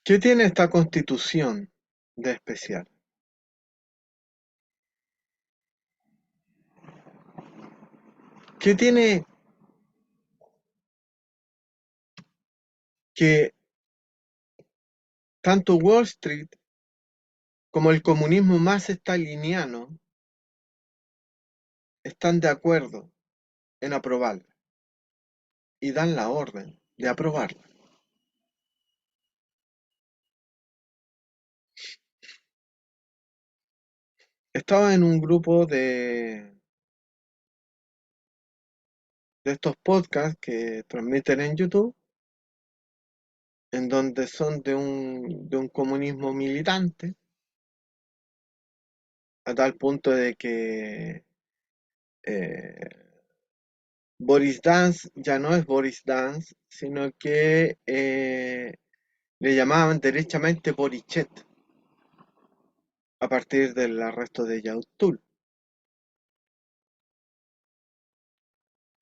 ¿Qué tiene esta Constitución de especial? ¿Qué tiene que tanto Wall Street como el comunismo más staliniano están de acuerdo en aprobarla y dan la orden de aprobarla? Estaba en un grupo de estos podcasts que transmiten en YouTube, en donde son de un comunismo militante, a tal punto de que eh, Boris Dance ya no es Boris Dance, sino que le llamaban derechamente Borichet a partir del arresto de Yautul.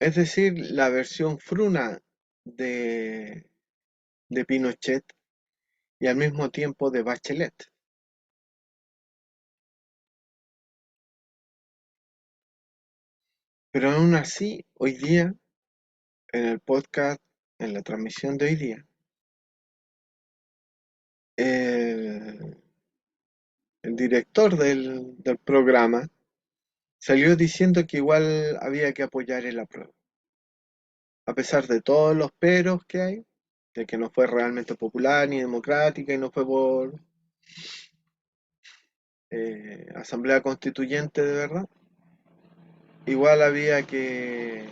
Es decir, la versión fruna de, de Pinochet y al mismo tiempo de Bachelet. Pero aún así, hoy día, en el podcast, en la transmisión de hoy día, el, el director del programa salió diciendo que igual había que apoyar el apruebo, a pesar de todos los peros que hay, de que no fue realmente popular ni democrática y no fue por asamblea constituyente de verdad, igual había que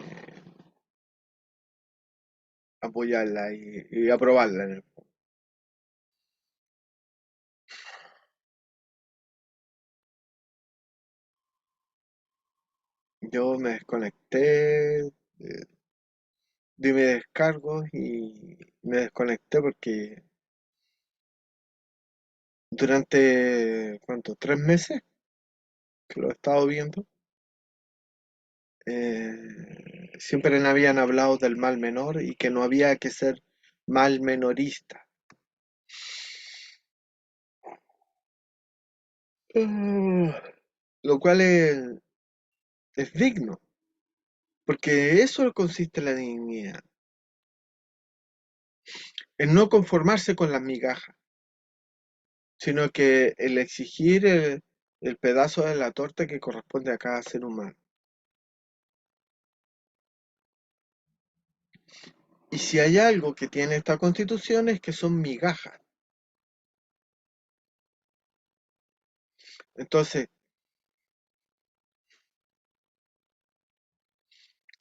apoyarla y aprobarla en el fondo. Yo me desconecté, di mis descargos y me desconecté porque durante, ¿cuánto? 3 meses que lo he estado viendo. Siempre me habían hablado del mal menor y que no había que ser mal menorista. Ah, lo cual es digno, porque eso consiste en la dignidad, en no conformarse con las migajas, sino que el exigir el pedazo de la torta que corresponde a cada ser humano. Y si hay algo que tiene esta constitución es que son migajas. Entonces,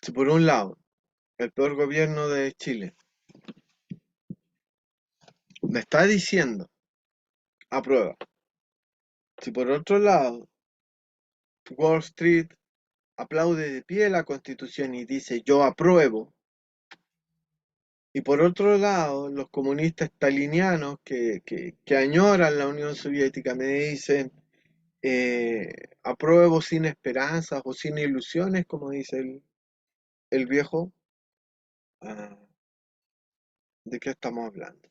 si por un lado el peor gobierno de Chile me está diciendo aprueba, si por otro lado Wall Street aplaude de pie la constitución y dice yo apruebo, y por otro lado los comunistas stalinianos que añoran la Unión Soviética me dicen apruebo sin esperanzas o sin ilusiones, como dice el viejo, ah, ¿de qué estamos hablando?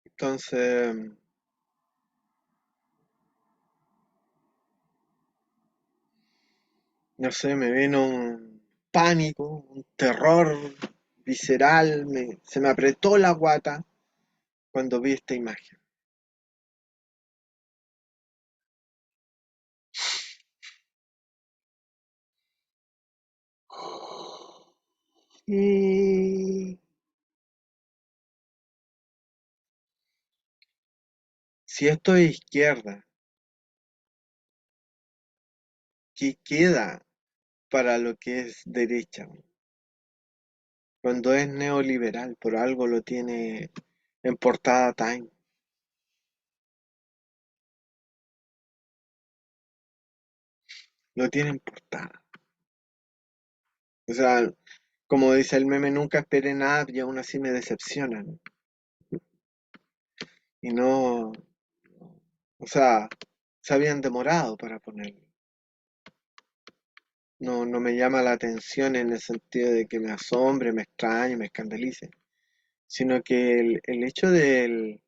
Entonces, no sé, me vino un pánico, un terror visceral, se me apretó la guata cuando vi esta imagen. Y si esto es izquierda, ¿qué queda para lo que es derecha? Cuando es neoliberal, por algo lo tiene en portada Time, lo tiene en portada. O sea, como dice el meme, nunca esperé nada y aún así me decepcionan. Y no. O sea, se habían demorado para ponerlo. No, no me llama la atención en el sentido de que me asombre, me extrañe, me escandalice, sino que el hecho del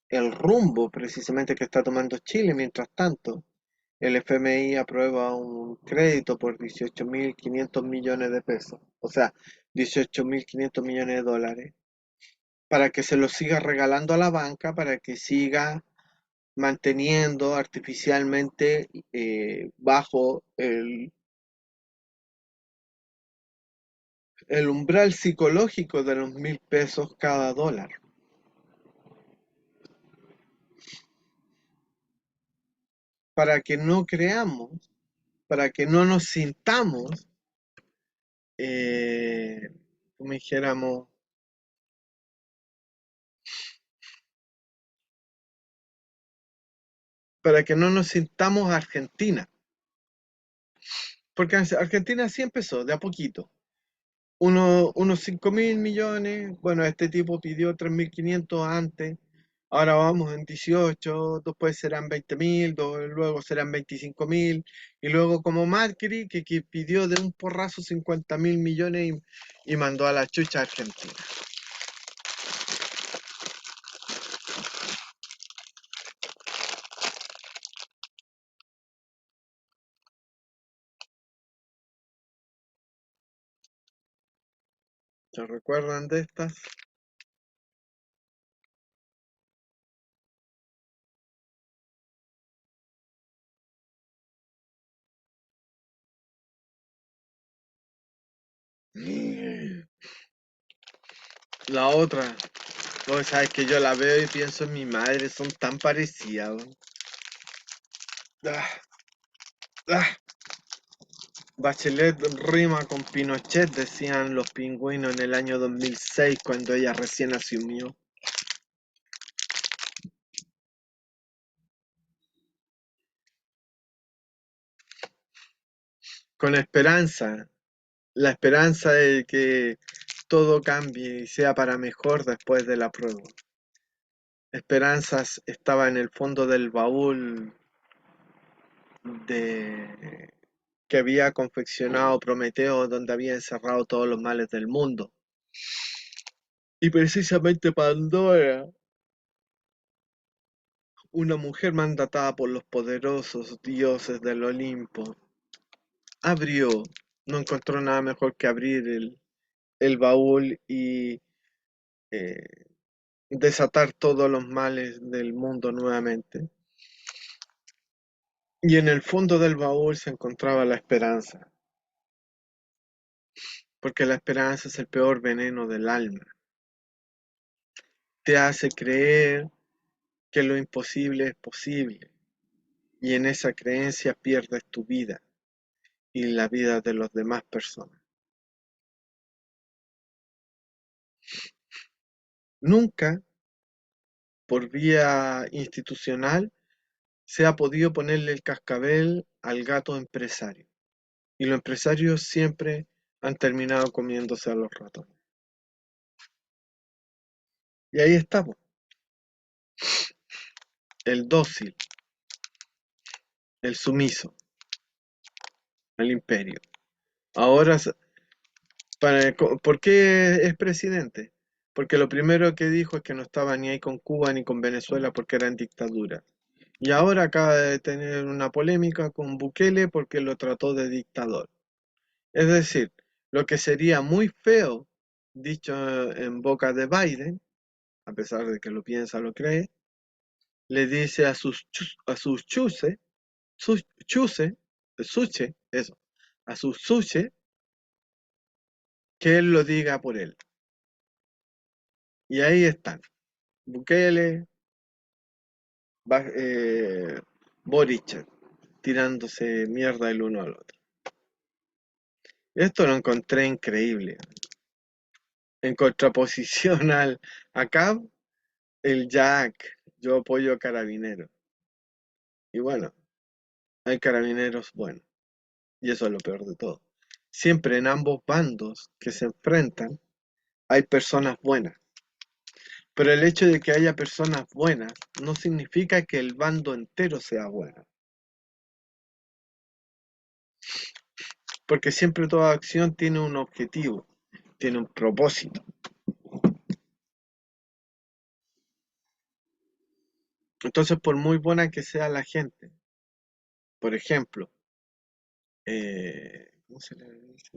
el rumbo precisamente que está tomando Chile, mientras tanto, el FMI aprueba un crédito por 18.500 millones de pesos, o sea, 18.500 millones de dólares, para que se los siga regalando a la banca, para que siga manteniendo artificialmente bajo el umbral psicológico de los 1.000 pesos cada dólar, para que no creamos, para que no nos sintamos, eh, como dijéramos, para que no nos sintamos Argentina, porque Argentina sí empezó de a poquito. Unos 5.000 millones, bueno, este tipo pidió 3.500 antes, ahora vamos en 18, después serán 20.000, luego serán 25.000, y luego como Macri, que pidió de un porrazo 50.000 millones y mandó a la chucha a Argentina. ¿Se recuerdan de estas? La otra, no, sabes que yo la veo y pienso en mi madre, son tan parecidas. Weón. Ah, ah. Bachelet rima con Pinochet, decían los pingüinos en el año 2006 cuando ella recién asumió. Con esperanza, la esperanza de que todo cambie y sea para mejor después de la prueba. Esperanzas estaba en el fondo del baúl de que había confeccionado Prometeo, donde había encerrado todos los males del mundo. Y precisamente Pandora, una mujer mandatada por los poderosos dioses del Olimpo, abrió, no encontró nada mejor que abrir el baúl y eh, desatar todos los males del mundo nuevamente. Y en el fondo del baúl se encontraba la esperanza, porque la esperanza es el peor veneno del alma. Te hace creer que lo imposible es posible, y en esa creencia pierdes tu vida y la vida de las demás personas. Nunca, por vía institucional, se ha podido ponerle el cascabel al gato empresario. Y los empresarios siempre han terminado comiéndose a los ratones. Y ahí estamos, el dócil, el sumiso, el imperio. Ahora, ¿por qué es presidente? Porque lo primero que dijo es que no estaba ni ahí con Cuba ni con Venezuela porque eran dictaduras. Y ahora acaba de tener una polémica con Bukele porque lo trató de dictador. Es decir, lo que sería muy feo, dicho en boca de Biden, a pesar de que lo piensa, lo cree, le dice a sus suche, eso, a sus suche, que él lo diga por él. Y ahí están, Bukele, Boric, tirándose mierda el uno al otro. Esto lo encontré increíble. En contraposición a Cab, el Jack, yo apoyo a Carabineros. Y bueno, hay carabineros buenos, y eso es lo peor de todo. Siempre en ambos bandos que se enfrentan hay personas buenas. Pero el hecho de que haya personas buenas no significa que el bando entero sea bueno, porque siempre toda acción tiene un objetivo, tiene un propósito. Entonces, por muy buena que sea la gente, por ejemplo, ¿cómo se le dice?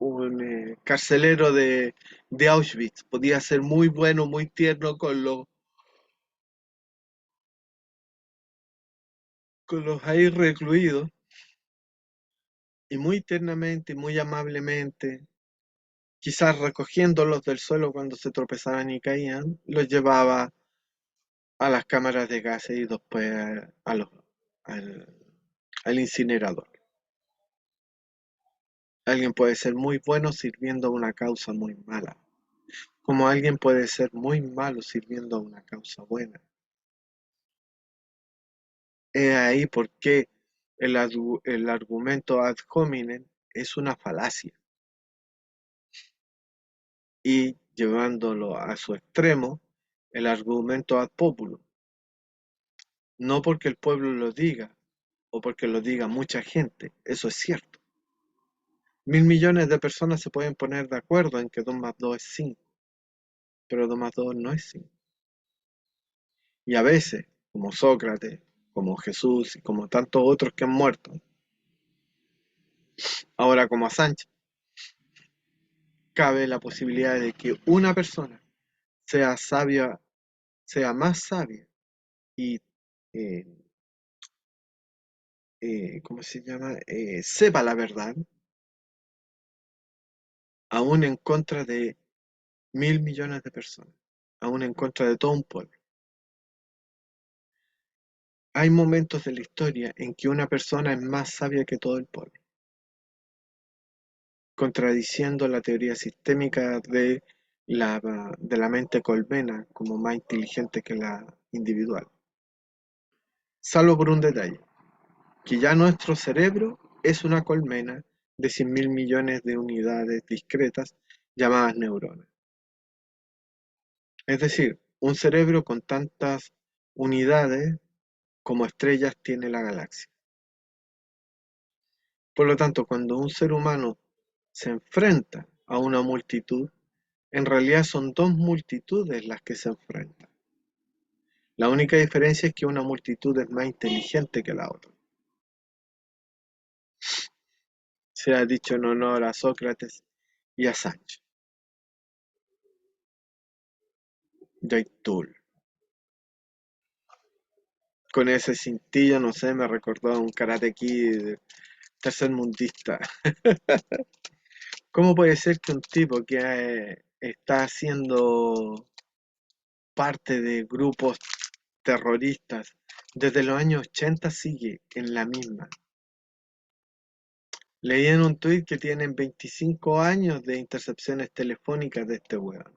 Un carcelero de Auschwitz podía ser muy bueno, muy tierno con los ahí recluidos, y muy tiernamente y muy amablemente, quizás recogiéndolos del suelo cuando se tropezaban y caían, los llevaba a las cámaras de gases y después al, al incinerador. Alguien puede ser muy bueno sirviendo a una causa muy mala, como alguien puede ser muy malo sirviendo a una causa buena. Es ahí porque el argumento ad hominem es una falacia, y llevándolo a su extremo, el argumento ad populum, no porque el pueblo lo diga o porque lo diga mucha gente, eso es cierto. 1.000 millones de personas se pueden poner de acuerdo en que 2 más 2 es 5, pero 2 más 2 no es 5. Y a veces, como Sócrates, como Jesús y como tantos otros que han muerto, ahora como a Sánchez, cabe la posibilidad de que una persona sea sabia, sea más sabia y, eh, ¿cómo se llama? Sepa la verdad, aún en contra de 1.000 millones de personas, aún en contra de todo un pueblo. Hay momentos de la historia en que una persona es más sabia que todo el pueblo, contradiciendo la teoría sistémica de la mente colmena como más inteligente que la individual. Salvo por un detalle, que ya nuestro cerebro es una colmena de 100.000 millones de unidades discretas llamadas neuronas. Es decir, un cerebro con tantas unidades como estrellas tiene la galaxia. Por lo tanto, cuando un ser humano se enfrenta a una multitud, en realidad son dos multitudes las que se enfrentan. La única diferencia es que una multitud es más inteligente que la otra. Se ha dicho en honor a Sócrates y a Sancho. Yaitul. Con ese cintillo, no sé, me recordó a un Karate Kid tercermundista. ¿Cómo puede ser que un tipo que está haciendo parte de grupos terroristas desde los años 80 sigue en la misma? Leí en un tuit que tienen 25 años de intercepciones telefónicas de este weón.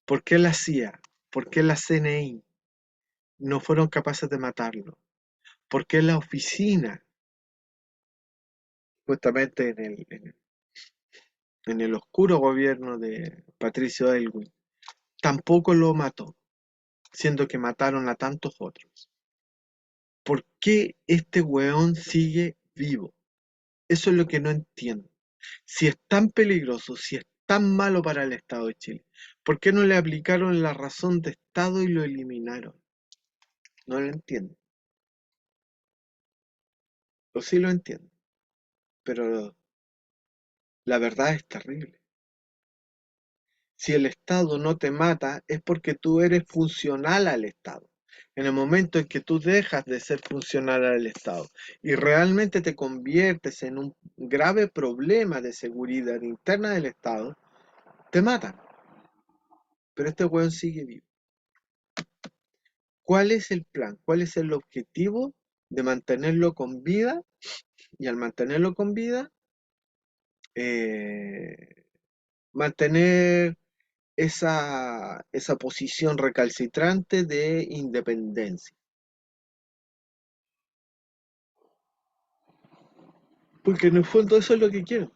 ¿Por qué la CIA? ¿Por qué la CNI no fueron capaces de matarlo? ¿Por qué la oficina, justamente en el oscuro gobierno de Patricio Aylwin, tampoco lo mató, siendo que mataron a tantos otros? ¿Por qué este weón sigue vivo? Eso es lo que no entiendo. Si es tan peligroso, si es tan malo para el Estado de Chile, ¿por qué no le aplicaron la razón de Estado y lo eliminaron? No lo entiendo. O sí lo entiendo, pero la verdad es terrible. Si el Estado no te mata, es porque tú eres funcional al Estado. En el momento en que tú dejas de ser funcional al Estado y realmente te conviertes en un grave problema de seguridad interna del Estado, te matan. Pero este weón sigue vivo. ¿Cuál es el plan? ¿Cuál es el objetivo de mantenerlo con vida? Y al mantenerlo con vida, eh, mantener esa posición recalcitrante de independencia. Porque en el fondo eso es lo que quieren.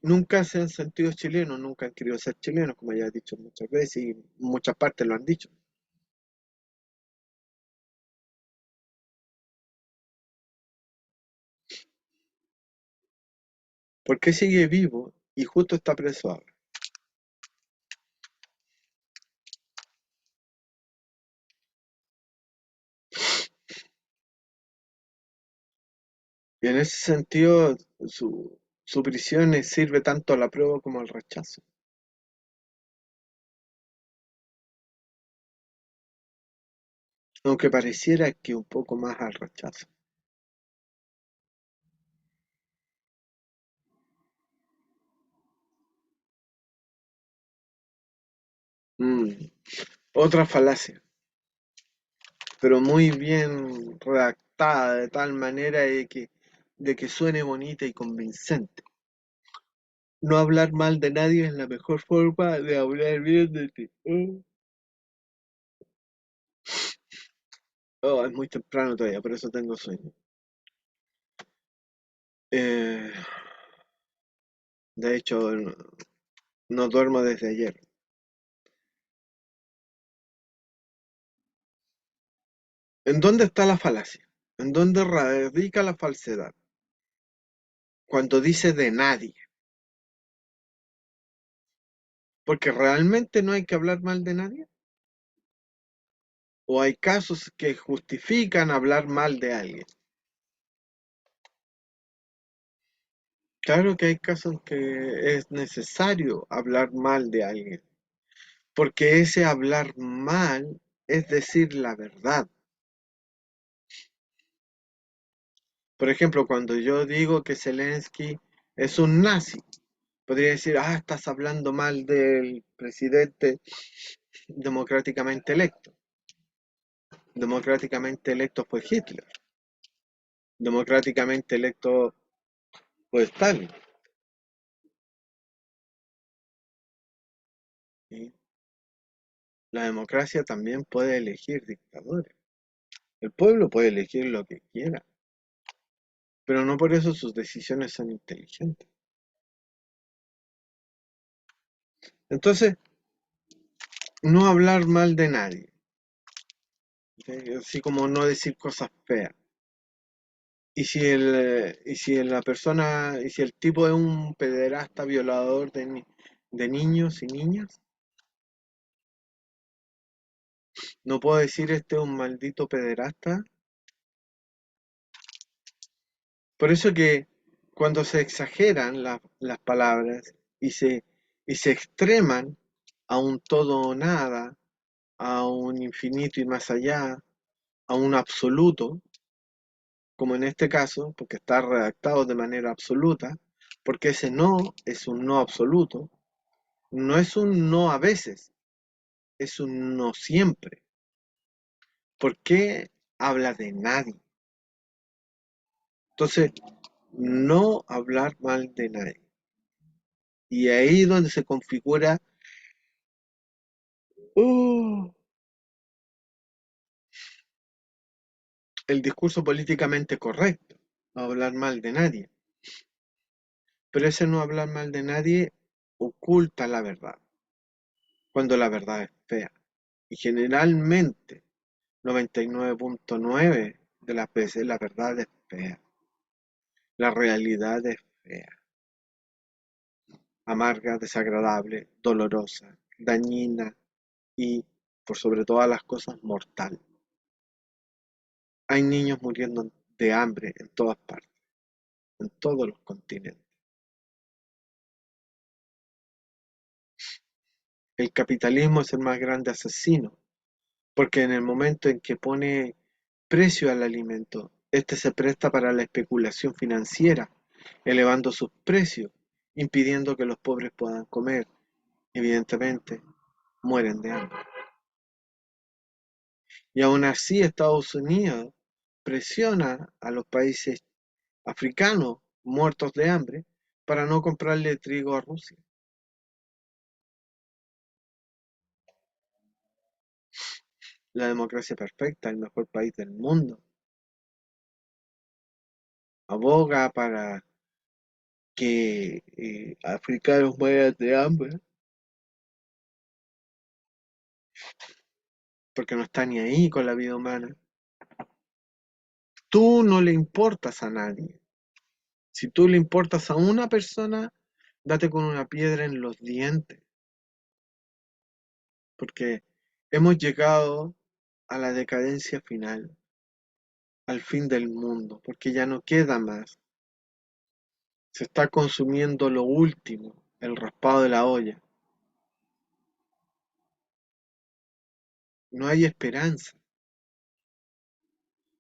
nunca se han sentido chilenos, nunca han querido ser chilenos, como ya he dicho muchas veces y en muchas partes lo han dicho. ¿Por qué sigue vivo y justo está preso ahora? Y en ese sentido, su prisión sirve tanto a la prueba como al rechazo. Aunque pareciera que un poco más al rechazo. Mm, otra falacia, pero muy bien redactada de tal manera de que suene bonita y convincente. No hablar mal de nadie es la mejor forma de hablar bien de ti. Oh, es muy temprano todavía, por eso tengo sueño. Eh, de hecho, no duermo desde ayer. ¿En dónde está la falacia? ¿En dónde radica la falsedad? Cuando dice de nadie. Porque realmente no hay que hablar mal de nadie. ¿O hay casos que justifican hablar mal de alguien? Claro que hay casos que es necesario hablar mal de alguien. Porque ese hablar mal es decir la verdad. Por ejemplo, cuando yo digo que Zelensky es un nazi, podría decir, ah, estás hablando mal del presidente democráticamente electo. Democráticamente electo fue Hitler. Democráticamente electo fue Stalin. ¿Sí? La democracia también puede elegir dictadores. El pueblo puede elegir lo que quiera, pero no por eso sus decisiones son inteligentes. Entonces, no hablar mal de nadie, ¿sí? Así como no decir cosas feas. Y si la persona, y si el tipo es un pederasta violador de niños y niñas, no puedo decir este es un maldito pederasta. Por eso que cuando se exageran las palabras y se extreman a un todo o nada, a un infinito y más allá, a un absoluto, como en este caso, porque está redactado de manera absoluta, porque ese no es un no absoluto, no es un no a veces, es un no siempre. ¿Por qué habla de nadie? Entonces, no hablar mal de nadie. Y ahí es donde se configura uh, el discurso políticamente correcto, no hablar mal de nadie. Pero ese no hablar mal de nadie oculta la verdad, cuando la verdad es fea. Y generalmente, 99.9 de las veces la verdad es fea. La realidad es fea, amarga, desagradable, dolorosa, dañina y, por sobre todas las cosas, mortal. Hay niños muriendo de hambre en todas partes, en todos los continentes. El capitalismo es el más grande asesino, porque en el momento en que pone precio al alimento, este se presta para la especulación financiera, elevando sus precios, impidiendo que los pobres puedan comer. Evidentemente, mueren de hambre. Y aún así Estados Unidos presiona a los países africanos muertos de hambre para no comprarle trigo a Rusia. La democracia perfecta, el mejor país del mundo, aboga que africanos mueran de hambre, porque no está ni ahí con la vida humana. Tú no le importas a nadie. Si tú le importas a una persona, date con una piedra en los dientes, porque hemos llegado a la decadencia final, al fin del mundo, porque ya no queda más. Se está consumiendo lo último, el raspado de la olla. No hay esperanza.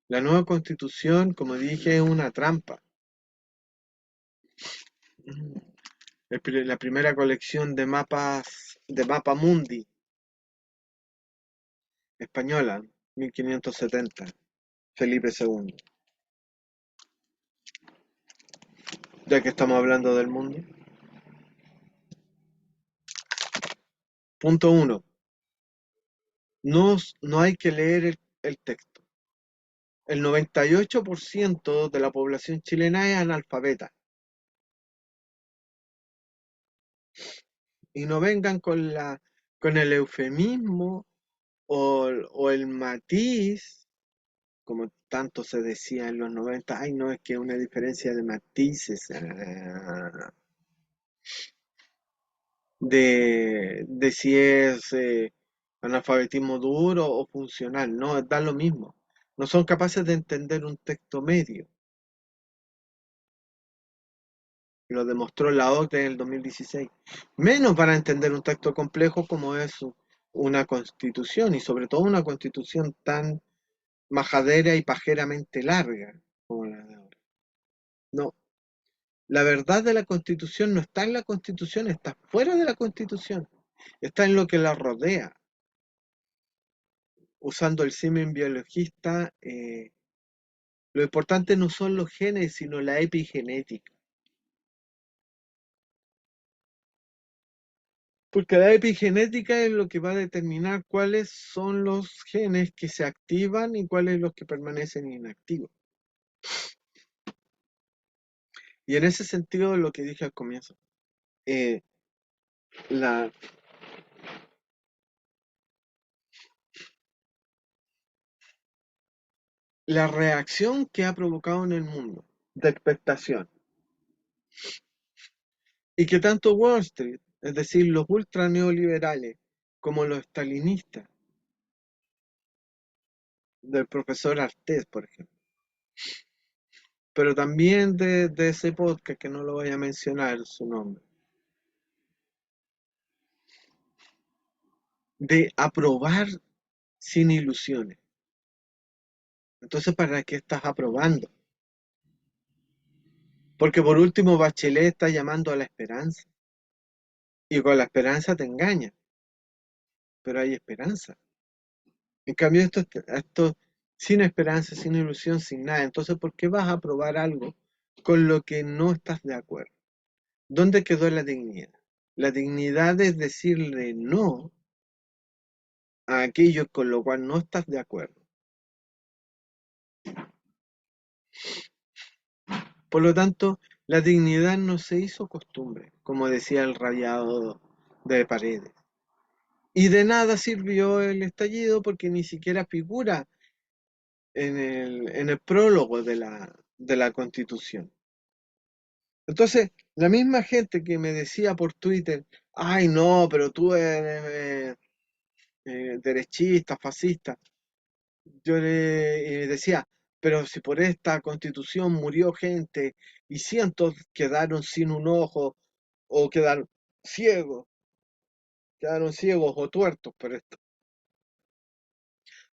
La nueva constitución, como dije, es una trampa. La primera colección de mapas, de Mapa Mundi, española, 1570, Felipe II. Ya que estamos hablando del mundo. Punto uno. No hay que leer el texto. El 98% de la población chilena es analfabeta. Y no vengan con el eufemismo o el matiz, como tanto se decía en los 90. Ay, no, es que una diferencia de matices, de si es analfabetismo duro o funcional. No, da lo mismo. No son capaces de entender un texto medio. Lo demostró la OCDE en el 2016. Menos para entender un texto complejo como es una constitución, y sobre todo una constitución tan majadera y pajeramente larga como la de ahora. No, la verdad de la constitución no está en la constitución, está fuera de la constitución, está en lo que la rodea. Usando el símil biologista, lo importante no son los genes, sino la epigenética. Porque la epigenética es lo que va a determinar cuáles son los genes que se activan y cuáles los que permanecen inactivos. Y en ese sentido, lo que dije al comienzo, eh, la, la reacción que ha provocado en el mundo de expectación, y que tanto Wall Street, es decir, los ultra neoliberales, como los stalinistas, del profesor Artés, por ejemplo, pero también de ese podcast que no lo voy a mencionar su nombre, de aprobar sin ilusiones. Entonces, ¿para qué estás aprobando? Porque por último, Bachelet está llamando a la esperanza. Y con la esperanza te engaña, pero hay esperanza. En cambio, esto sin esperanza, sin ilusión, sin nada. Entonces, ¿por qué vas a aprobar algo con lo que no estás de acuerdo? ¿Dónde quedó la dignidad? La dignidad es decirle no a aquello con lo cual no estás de acuerdo. Por lo tanto, la dignidad no se hizo costumbre, como decía el rayado de Paredes. Y de nada sirvió el estallido porque ni siquiera figura en el prólogo de la Constitución. Entonces, la misma gente que me decía por Twitter, ay no, pero tú eres derechista, fascista, yo le decía, pero si por esta Constitución murió gente y cientos quedaron sin un ojo o ciegos, quedaron ciegos o tuertos por esto.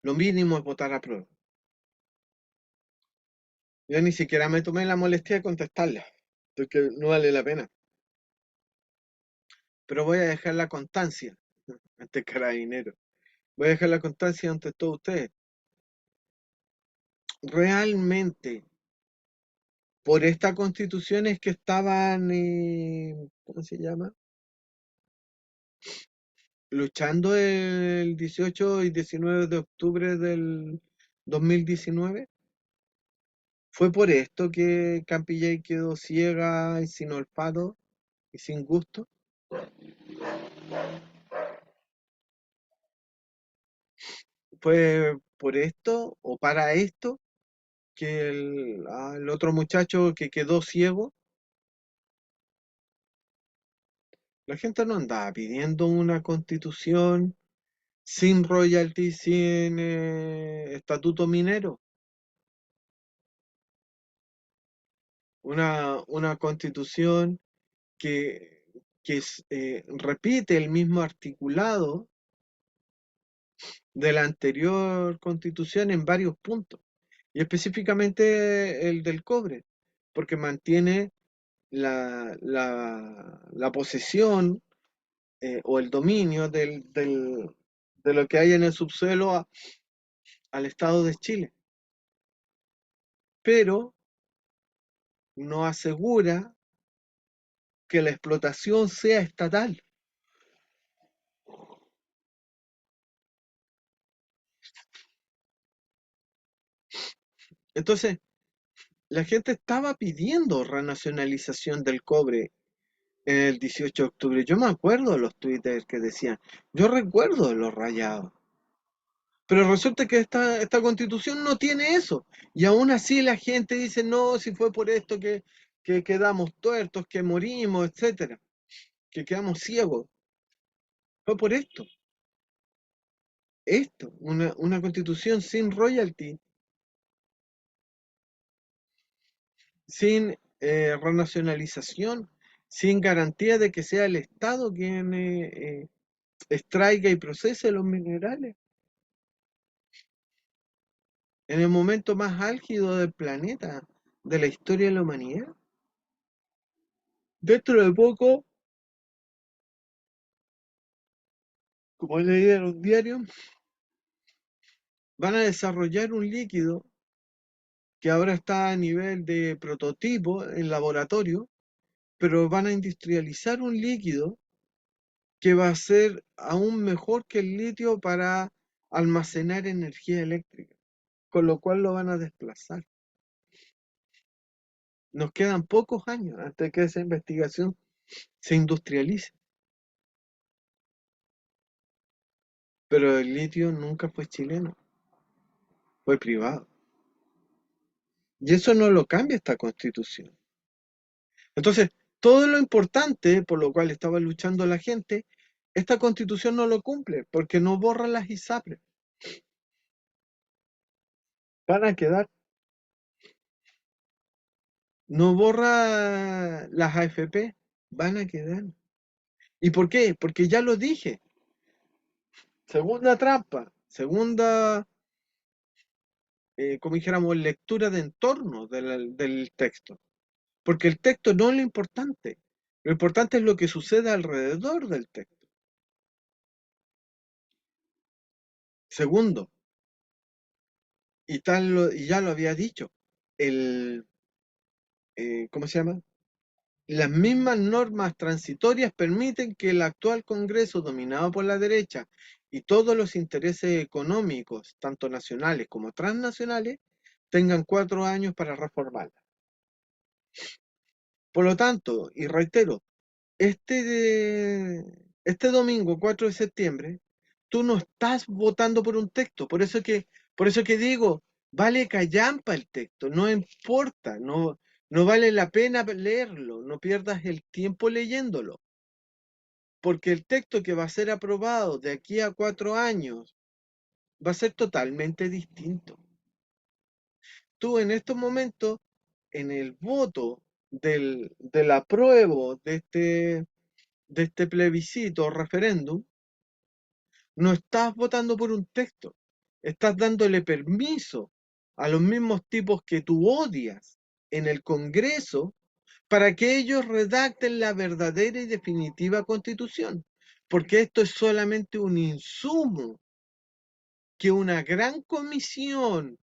Lo mínimo es votar a prueba. Yo ni siquiera me tomé la molestia de contestarla, porque no vale la pena. Pero voy a dejar la constancia ante Carabinero. Voy a dejar la constancia ante todos ustedes. Realmente, por esta constitución es que estaban, ¿cómo se llama? Luchando el 18 y 19 de octubre del 2019. ¿Fue por esto que Campillay quedó ciega y sin olfato y sin gusto? ¿Fue por esto o para esto que el otro muchacho que quedó ciego? La gente no andaba pidiendo una constitución sin royalties, sin estatuto minero, una constitución que, que repite el mismo articulado de la anterior constitución en varios puntos, y específicamente el del cobre, porque mantiene la posesión o el dominio de lo que hay en el subsuelo al Estado de Chile, pero no asegura que la explotación sea estatal. Entonces, la gente estaba pidiendo renacionalización del cobre en el 18 de octubre. Yo me acuerdo de los twitters que decían, yo recuerdo de los rayados, pero resulta que esta constitución no tiene eso. Y aún así la gente dice, no, si fue por esto que quedamos tuertos, que morimos, etcétera, que quedamos ciegos. Fue por esto, una constitución sin royalty, sin renacionalización, sin garantía de que sea el Estado quien extraiga y procese los minerales. En el momento más álgido del planeta, de la historia de la humanidad. Dentro de poco, como leí en un diario, van a desarrollar un líquido que ahora está a nivel de prototipo en laboratorio, pero van a industrializar un líquido que va a ser aún mejor que el litio para almacenar energía eléctrica, con lo cual lo van a desplazar. Nos quedan pocos años antes de que esa investigación se industrialice, pero el litio nunca fue chileno, fue privado. Y eso no lo cambia esta constitución. Entonces, todo lo importante por lo cual estaba luchando la gente, esta constitución no lo cumple, porque no borra las ISAPRES. Van a quedar. No borra las AFP, van a quedar. ¿Y por qué? Porque ya lo dije. Segunda trampa, segunda, como dijéramos, lectura de entorno del texto. Porque el texto no es lo importante. Lo importante es lo que sucede alrededor del texto. Segundo, y ya lo había dicho, el, ¿cómo se llama? Las mismas normas transitorias permiten que el actual Congreso, dominado por la derecha, y todos los intereses económicos, tanto nacionales como transnacionales, tengan 4 años para reformarla. Por lo tanto, y reitero, este domingo 4 de septiembre, tú no estás votando por un texto, por eso que digo, vale callampa el texto, no importa, no vale la pena leerlo, no pierdas el tiempo leyéndolo, porque el texto que va a ser aprobado de aquí a 4 años va a ser totalmente distinto. Tú en estos momentos, en el voto del apruebo de este plebiscito o referéndum, no estás votando por un texto, estás dándole permiso a los mismos tipos que tú odias en el Congreso para que ellos redacten la verdadera y definitiva constitución, porque esto es solamente un insumo que una gran comisión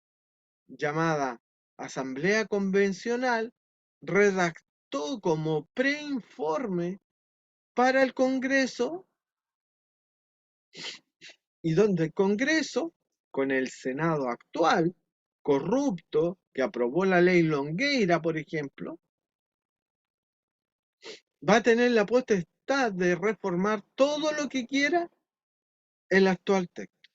llamada Asamblea Convencional redactó como preinforme para el Congreso, y donde el Congreso, con el Senado actual, corrupto que aprobó la ley Longueira, por ejemplo, va a tener la potestad de reformar todo lo que quiera el actual texto.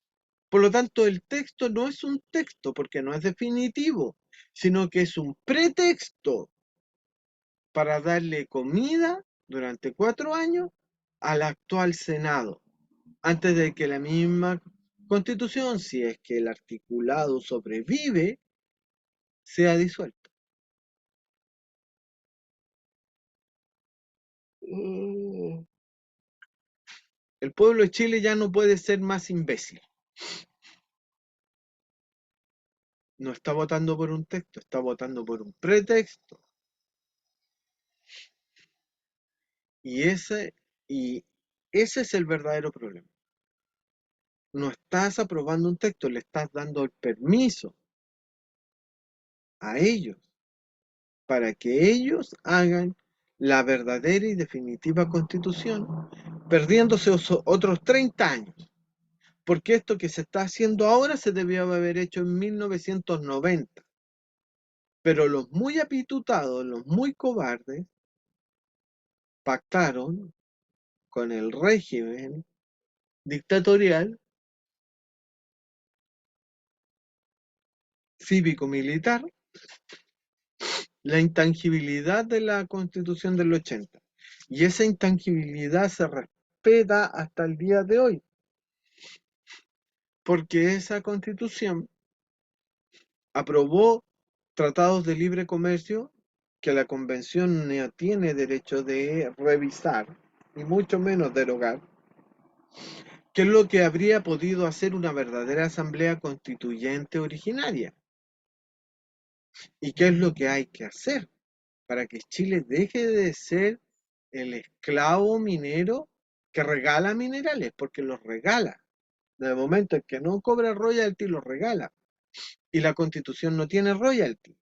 Por lo tanto, el texto no es un texto porque no es definitivo, sino que es un pretexto para darle comida durante 4 años al actual Senado, antes de que la misma Constitución, si es que el articulado sobrevive, sea disuelta. El pueblo de Chile ya no puede ser más imbécil. No está votando por un texto, está votando por un pretexto. Y y ese es el verdadero problema. No estás aprobando un texto, le estás dando el permiso a ellos para que ellos hagan la verdadera y definitiva constitución, perdiéndose otros 30 años. Porque esto que se está haciendo ahora se debió haber hecho en 1990. Pero los muy apitutados, los muy cobardes, pactaron con el régimen dictatorial cívico-militar la intangibilidad de la Constitución del 80. Y esa intangibilidad se respeta hasta el día de hoy, porque esa Constitución aprobó tratados de libre comercio que la Convención no tiene derecho de revisar, y mucho menos derogar, que es lo que habría podido hacer una verdadera asamblea constituyente originaria. ¿Y qué es lo que hay que hacer para que Chile deje de ser el esclavo minero que regala minerales? Porque los regala. De momento en que no cobra royalty, los regala. Y la Constitución no tiene royalty.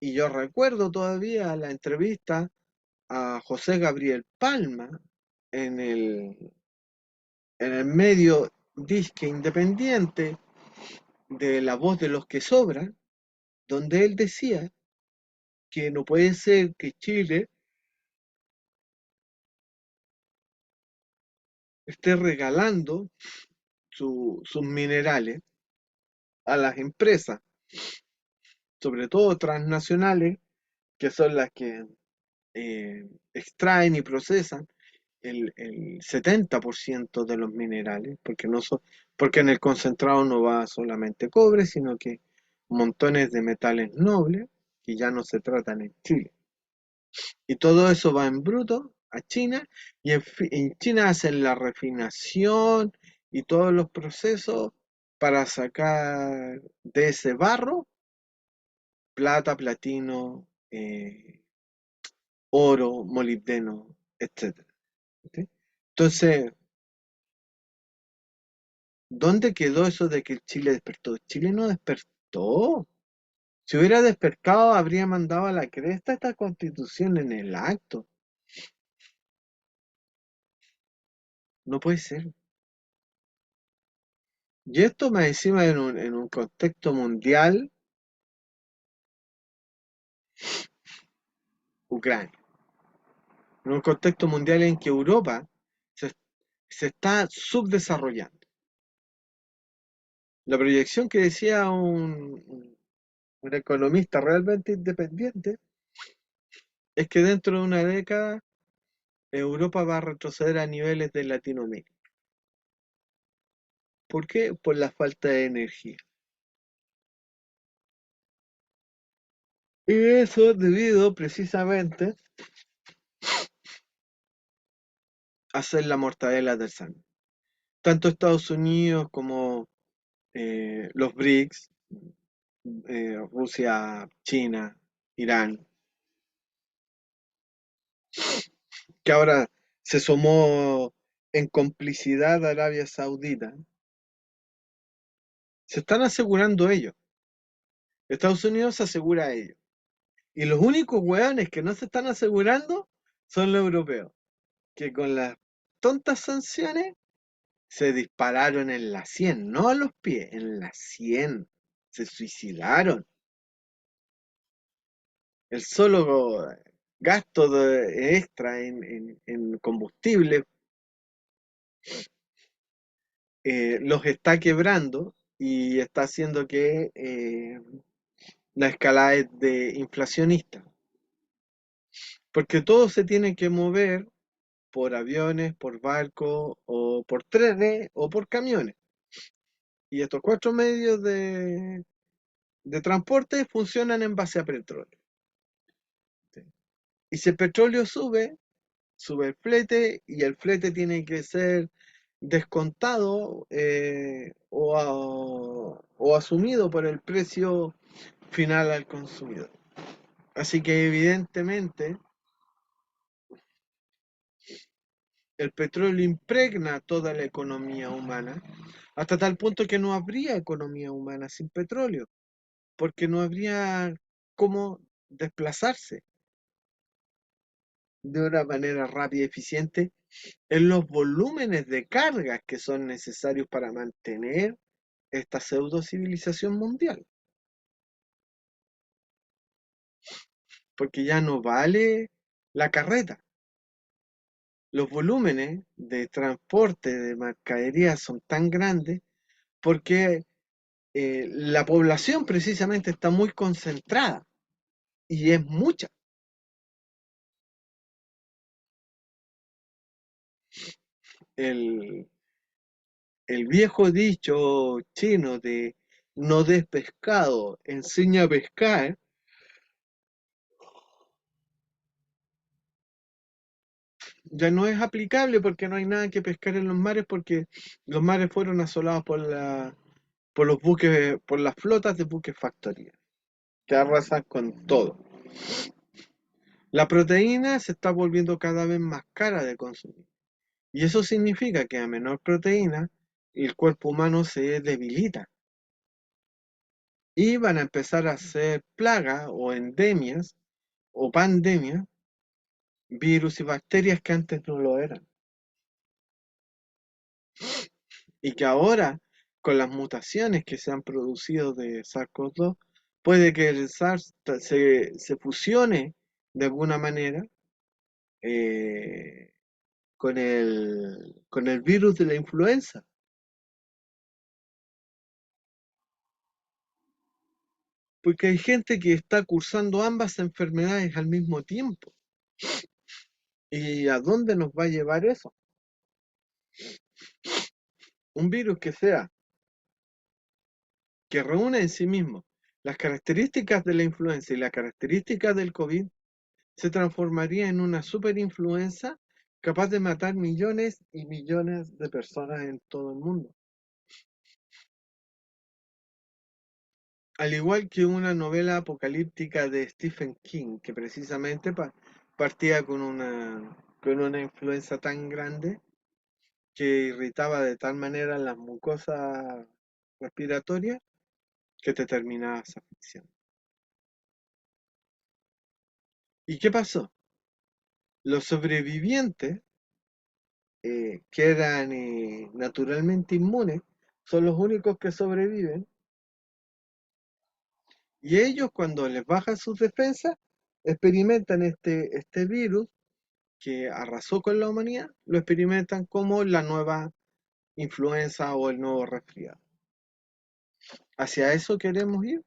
Y yo recuerdo todavía la entrevista a José Gabriel Palma en el medio disque independiente de La Voz de los que Sobran, donde él decía que no puede ser que Chile esté regalando sus minerales a las empresas, sobre todo transnacionales, que son las que extraen y procesan el 70% de los minerales, porque en el concentrado no va solamente cobre, sino que montones de metales nobles que ya no se tratan en Chile. Y todo eso va en bruto a China, y en China hacen la refinación y todos los procesos para sacar de ese barro plata, platino, oro, molibdeno, etcétera. ¿Sí? Entonces, ¿dónde quedó eso de que Chile despertó? Chile no despertó. Si hubiera despertado, habría mandado a la cresta esta constitución en el acto. No puede ser. Y esto más encima en un contexto mundial, Ucrania. En un contexto mundial en que Europa se, se está subdesarrollando. La proyección que decía un economista realmente independiente es que dentro de una década Europa va a retroceder a niveles de Latinoamérica. ¿Por qué? Por la falta de energía. Y eso debido precisamente a ser la mortadela del sándwich. Tanto Estados Unidos como los BRICS, Rusia, China, Irán, que ahora se sumó en complicidad a Arabia Saudita, se están asegurando ellos. Estados Unidos se asegura a ellos. Y los únicos hueones que no se están asegurando son los europeos, que con las tontas sanciones se dispararon en la 100, no a los pies, en la 100. se suicidaron. El solo gasto extra en combustible los está quebrando y está haciendo que la escalada es de inflacionista. Porque todo se tiene que mover por aviones, por barcos, o por trenes, o por camiones. Y estos cuatro medios de transporte funcionan en base a petróleo. ¿Sí? Y si el petróleo sube, sube el flete y el flete tiene que ser descontado o asumido por el precio final al consumidor. Así que evidentemente el petróleo impregna toda la economía humana hasta tal punto que no habría economía humana sin petróleo, porque no habría cómo desplazarse de una manera rápida y eficiente en los volúmenes de cargas que son necesarios para mantener esta pseudo civilización mundial. Porque ya no vale la carreta. Los volúmenes de transporte de mercadería son tan grandes porque la población precisamente está muy concentrada y es mucha. El, el viejo dicho chino de no des pescado, enseña a pescar, ya no es aplicable porque no hay nada que pescar en los mares porque los mares fueron asolados por los buques, por las flotas de buques factoría, que arrasan con todo. La proteína se está volviendo cada vez más cara de consumir. Y eso significa que a menor proteína, el cuerpo humano se debilita. Y van a empezar a ser plagas o endemias o pandemias, virus y bacterias que antes no lo eran. Y que ahora, con las mutaciones que se han producido de SARS-CoV-2, puede que el SARS se fusione de alguna manera eh, con el virus de la influenza. Porque hay gente que está cursando ambas enfermedades al mismo tiempo. ¿Y a dónde nos va a llevar eso? Un virus que reúne en sí mismo las características de la influenza y las características del COVID, se transformaría en una superinfluenza capaz de matar millones y millones de personas en todo el mundo. Al igual que una novela apocalíptica de Stephen King, que precisamente partía con una influenza tan grande que irritaba de tal manera las mucosas respiratorias que te terminaba asfixiando. ¿Y qué pasó? Los sobrevivientes, que eran naturalmente inmunes, son los únicos que sobreviven, y ellos cuando les bajan sus defensas, experimentan este virus que arrasó con la humanidad, lo experimentan como la nueva influenza o el nuevo resfriado. ¿Hacia eso queremos ir?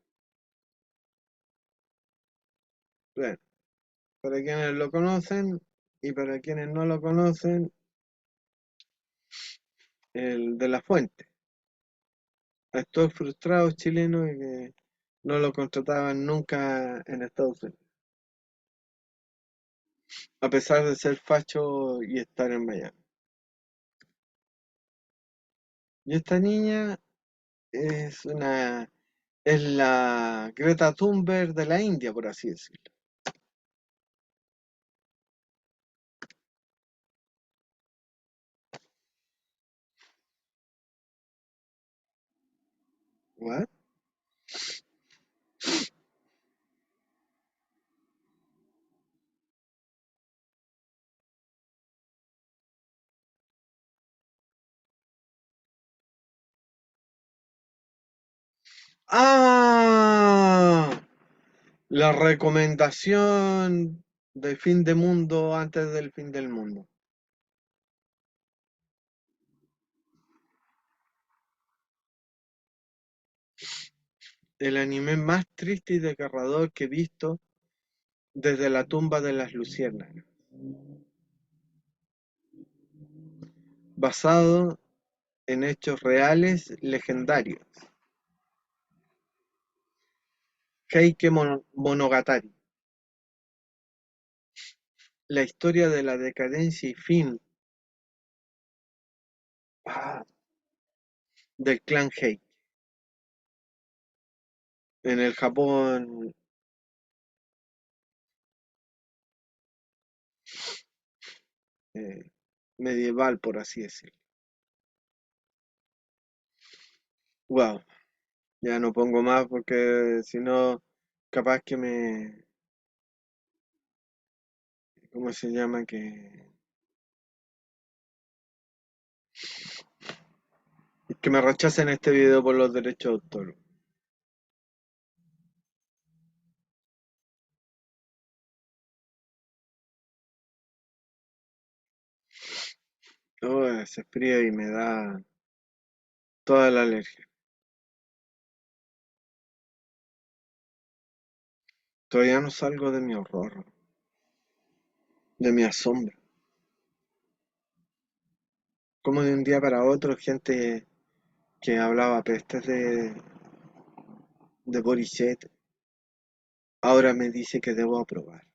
Bueno, para quienes lo conocen y para quienes no lo conocen, el de la fuente. A estos frustrados chilenos que no lo contrataban nunca en Estados Unidos, a pesar de ser facho y estar en Miami. Y esta niña es la Greta Thunberg de la India, por así decirlo. ¿What? ¡Ah! La recomendación de fin de mundo antes del fin del mundo. El anime más triste y desgarrador que he visto desde la tumba de las luciérnagas. Basado en hechos reales legendarios. Heike Monogatari. La historia de la decadencia y fin ah, del clan Heike. En el Japón eh, medieval, por así decirlo. Wow, ya no pongo más porque si no, capaz que ¿cómo se llama? Que me rechacen este video por los derechos de autor. Oh, se frío y me da toda la alergia. Todavía no salgo de mi horror, de mi asombro. Como de un día para otro, gente que hablaba pestes de Borishet, ahora me dice que debo aprobar.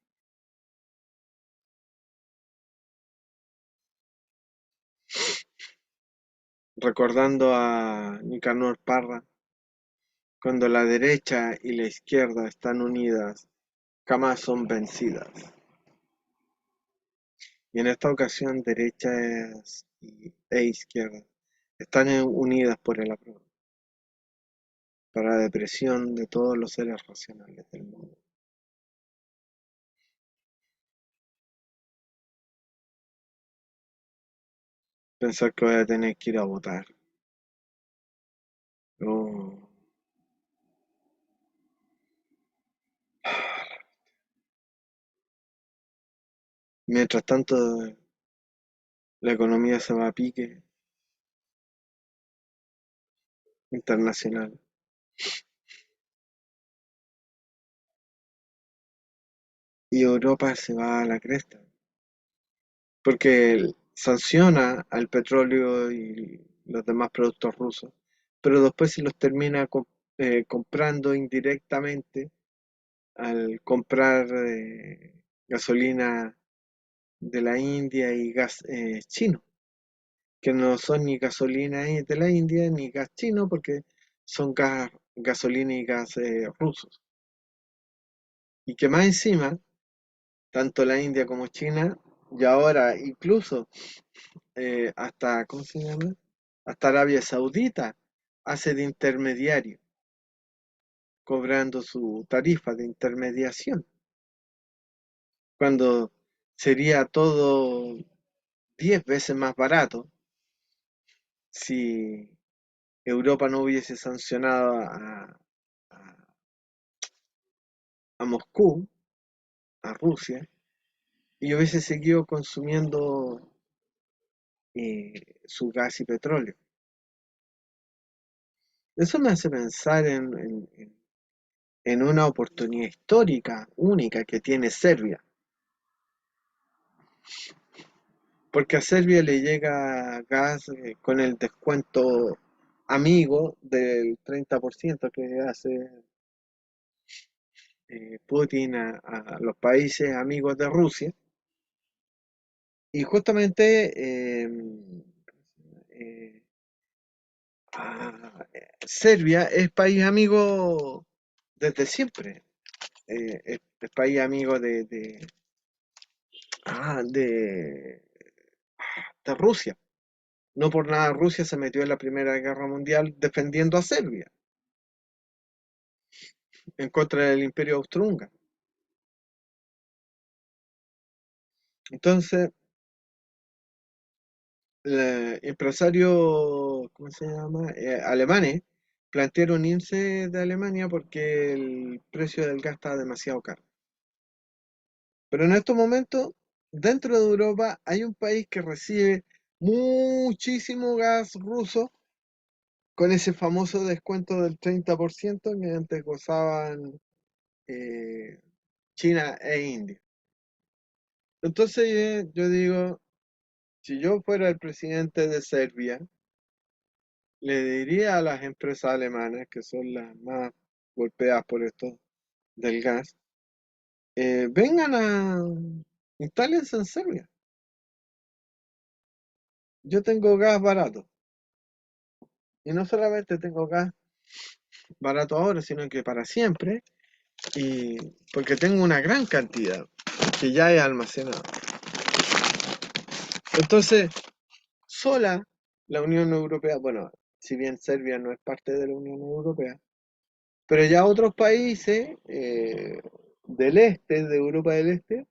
Recordando a Nicanor Parra, cuando la derecha y la izquierda están unidas, jamás son vencidas. Y en esta ocasión, derechas e izquierdas están unidas por el apruebo, para la depresión de todos los seres racionales del mundo. Pensar que voy a tener que ir a votar. Oh. Mientras tanto, la economía se va a pique internacional y Europa se va a la cresta, porque sanciona al petróleo y los demás productos rusos, pero después se los termina comprando indirectamente al comprar gasolina de la India y gas chino, que no son ni gasolina de la India ni gas chino porque son gasolina y gas rusos. Y que más encima, tanto la India como China, y ahora incluso hasta, ¿cómo se llama? Hasta Arabia Saudita hace de intermediario, cobrando su tarifa de intermediación, cuando sería todo 10 veces más barato si Europa no hubiese sancionado a- a Moscú, a Rusia, y hubiese seguido consumiendo su gas y petróleo. Eso me hace pensar en una oportunidad histórica, única que tiene Serbia, porque a Serbia le llega gas con el descuento amigo del 30% que hace Putin a los países amigos de Rusia. Y justamente eh, Serbia es país amigo desde siempre. Es país amigo ah, de Rusia. No por nada Rusia se metió en la Primera Guerra Mundial defendiendo a Serbia en contra del Imperio Austrohúngaro. Entonces, el empresario, ¿cómo se llama? Alemanes plantearon irse de Alemania porque el precio del gas estaba demasiado caro. Pero en estos momentos, dentro de Europa hay un país que recibe muchísimo gas ruso con ese famoso descuento del 30% que antes gozaban eh, China e India. Entonces yo digo, si yo fuera el presidente de Serbia, le diría a las empresas alemanas, que son las más golpeadas por esto del gas, vengan a instálense en Serbia. Yo tengo gas barato. Y no solamente tengo gas barato ahora, sino que para siempre. Y porque tengo una gran cantidad que ya he almacenado. Entonces, sola la Unión Europea, bueno, si bien Serbia no es parte de la Unión Europea, pero ya otros países del este, de Europa del Este,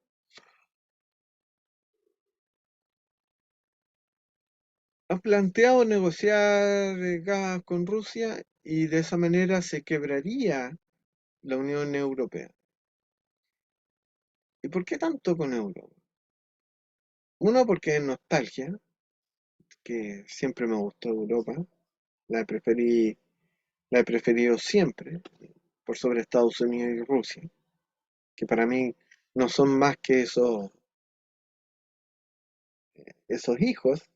han planteado negociar gas con Rusia y de esa manera se quebraría la Unión Europea. ¿Y por qué tanto con Europa? Uno, porque es nostalgia, que siempre me gustó Europa, la preferí, la he preferido siempre, por sobre Estados Unidos y Rusia, que para mí no son más que esos hijos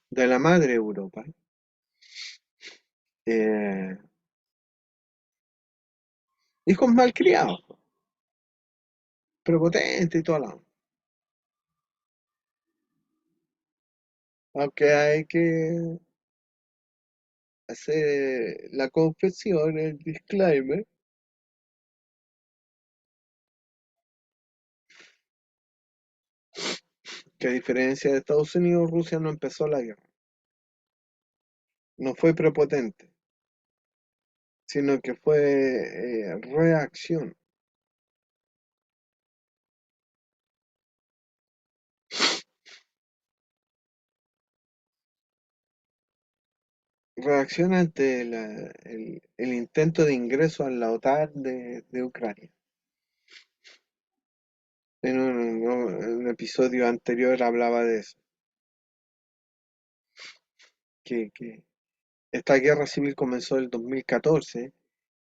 de la madre Europa, eh, hijos malcriados, prepotentes y todo lo. Aunque hay que hacer la confesión, el disclaimer, que a diferencia de Estados Unidos, Rusia no empezó la guerra, no fue prepotente, sino que fue reacción. Reacción ante el intento de ingreso a la OTAN de Ucrania. En un episodio anterior hablaba de eso, que esta guerra civil comenzó en el 2014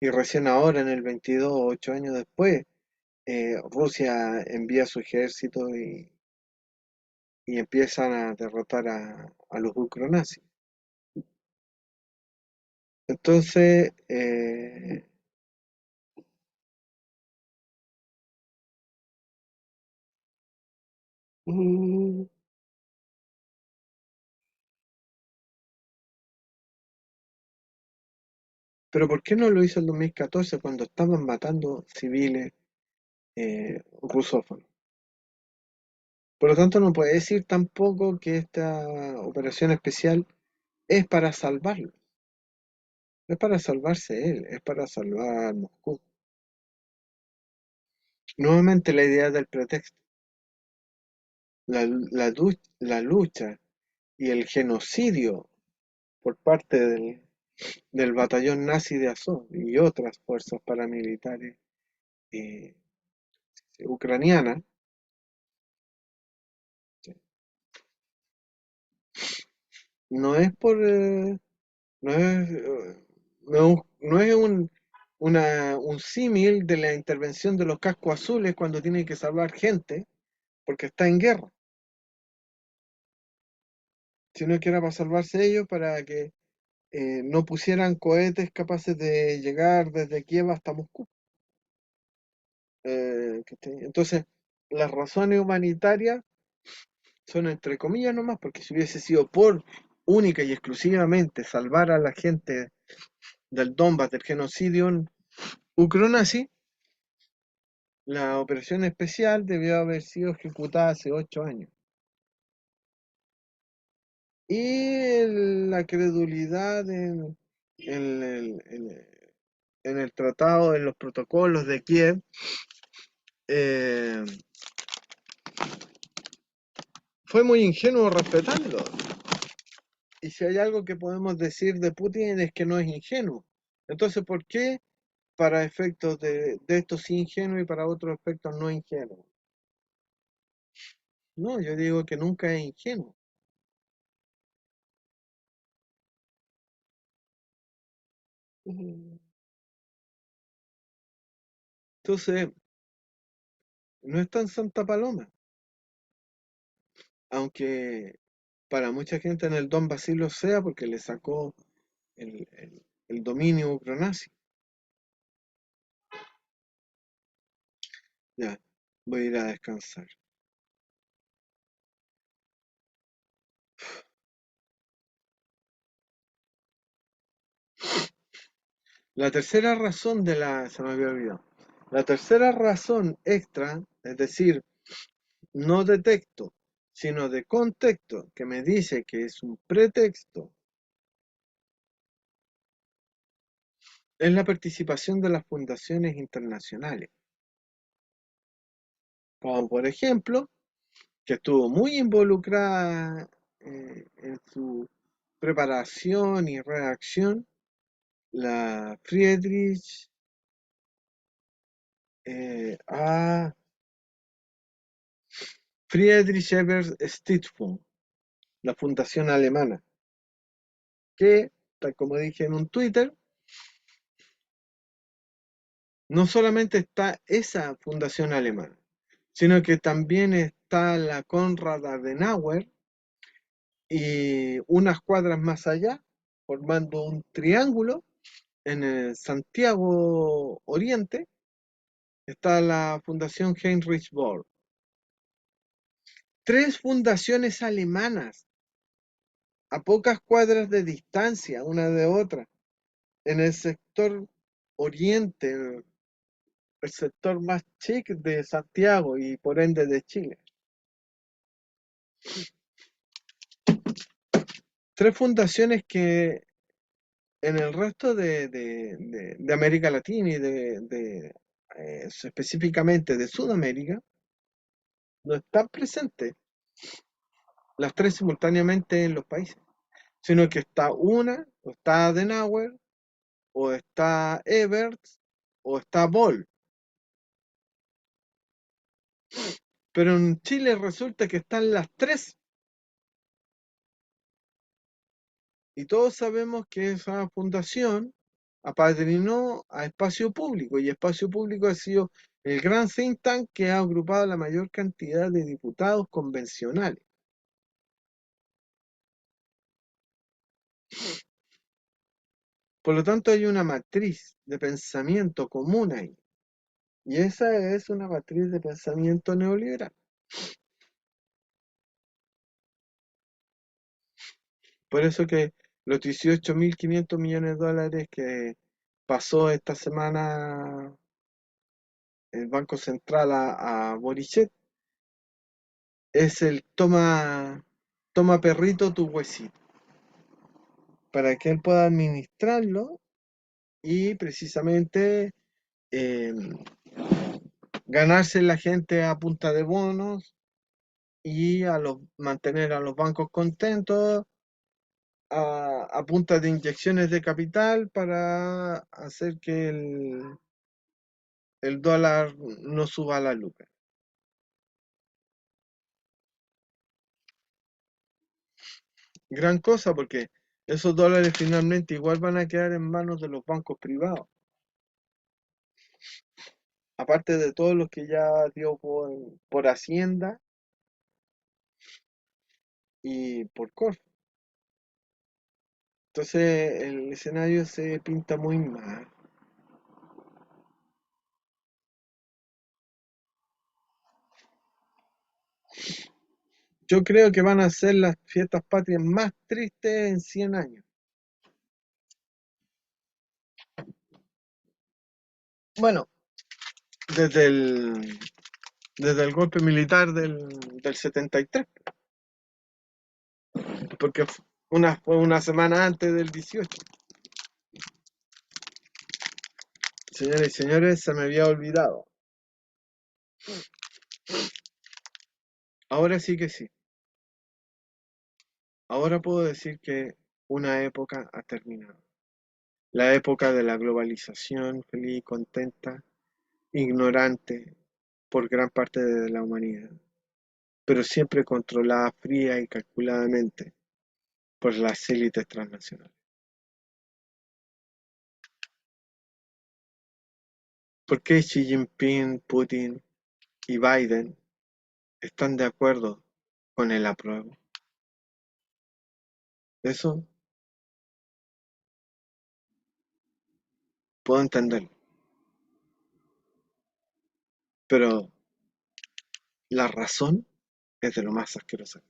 y recién ahora, en el 22, 8 años después, Rusia envía su ejército y empiezan a derrotar a los ucronazis. Entonces, mm, pero ¿por qué no lo hizo en 2014 cuando estaban matando civiles rusófonos? Por lo tanto, no puede decir tampoco que esta operación especial es para salvarlo, es para salvarse él, es para salvar Moscú. Nuevamente la idea del pretexto, la lucha y el genocidio por parte del batallón nazi de Azov y otras fuerzas paramilitares eh, ucranianas, no es por, no es, no es un símil de la intervención de los cascos azules cuando tienen que salvar gente porque está en guerra, sino que era para salvarse ellos para que no pusieran cohetes capaces de llegar desde Kiev hasta Moscú. ¿Cachai? Entonces, las razones humanitarias son entre comillas nomás, porque si hubiese sido por única y exclusivamente salvar a la gente del Donbass del genocidio ucronazi, la operación especial debió haber sido ejecutada hace 8 años. Y la credulidad en en el tratado, en los protocolos de Kiev, eh, fue muy ingenuo respetando. Y si hay algo que podemos decir de Putin es que no es ingenuo. Entonces, ¿por qué para efectos de esto sí ingenuo y para otros efectos no ingenuo? No, yo digo que nunca es ingenuo. Entonces, no es tan Santa Paloma, aunque para mucha gente en el Donbass sí lo sea porque le sacó el dominio ucronazi. Ya, voy a ir a descansar. La tercera razón se me había olvidado. La tercera razón extra, es decir, no de texto, sino de contexto, que me dice que es un pretexto, es la participación de las fundaciones internacionales. Como por ejemplo, que estuvo muy involucrada en su preparación y redacción, la eh, ah, Friedrich Ebert Stiftung, la fundación alemana, que, tal como dije en un Twitter, no solamente está esa fundación alemana, sino que también está la Konrad Adenauer y unas cuadras más allá, formando un triángulo en el Santiago Oriente, está la Fundación Heinrich Böll. Tres fundaciones alemanas a pocas cuadras de distancia una de otra, en el sector oriente, el sector más chic de Santiago y por ende de Chile. Tres fundaciones que en el resto de América Latina y específicamente de Sudamérica no están presentes las tres simultáneamente en los países, sino que está una, o está Adenauer, o está Ebert, o está Boll. Pero en Chile resulta que están las tres. Y todos sabemos que esa fundación apadrinó a Espacio Público, y Espacio Público ha sido el gran think tank que ha agrupado la mayor cantidad de diputados convencionales. Por lo tanto, hay una matriz de pensamiento común ahí. Y esa es una matriz de pensamiento neoliberal. Por eso que los 18.500 millones de dólares que pasó esta semana el Banco Central a Boriset es el toma perrito tu huesito, para que él pueda administrarlo y precisamente eh, ganarse la gente a punta de bonos y mantener a los bancos contentos a punta de inyecciones de capital para hacer que el dólar no suba a la lucra. Gran cosa porque esos dólares finalmente igual van a quedar en manos de los bancos privados, aparte de todos los que ya dio por Hacienda y por Corfo. Entonces el escenario se pinta muy mal. Yo creo que van a ser las fiestas patrias más tristes en 100 años. Bueno, desde el, desde el golpe militar del 73, porque fue una semana antes del 18. Señores y señores, se me había olvidado. Ahora sí que sí. Ahora puedo decir que una época ha terminado. La época de la globalización, feliz y contenta, ignorante por gran parte de la humanidad, pero siempre controlada fría y calculadamente por las élites transnacionales. ¿Por qué Xi Jinping, Putin y Biden están de acuerdo con el apruebo? Eso puedo entenderlo, pero la razón es de lo más asquerosa.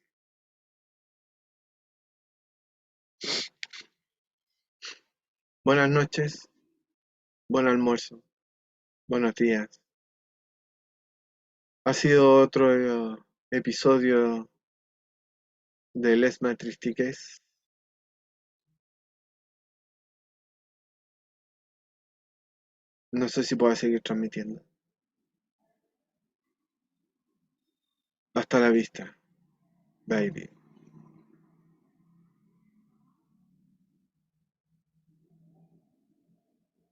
Buenas noches, buen almuerzo, buenos días. Ha sido otro episodio de Les Matristiques. No sé si puedo seguir transmitiendo. Hasta la vista, baby.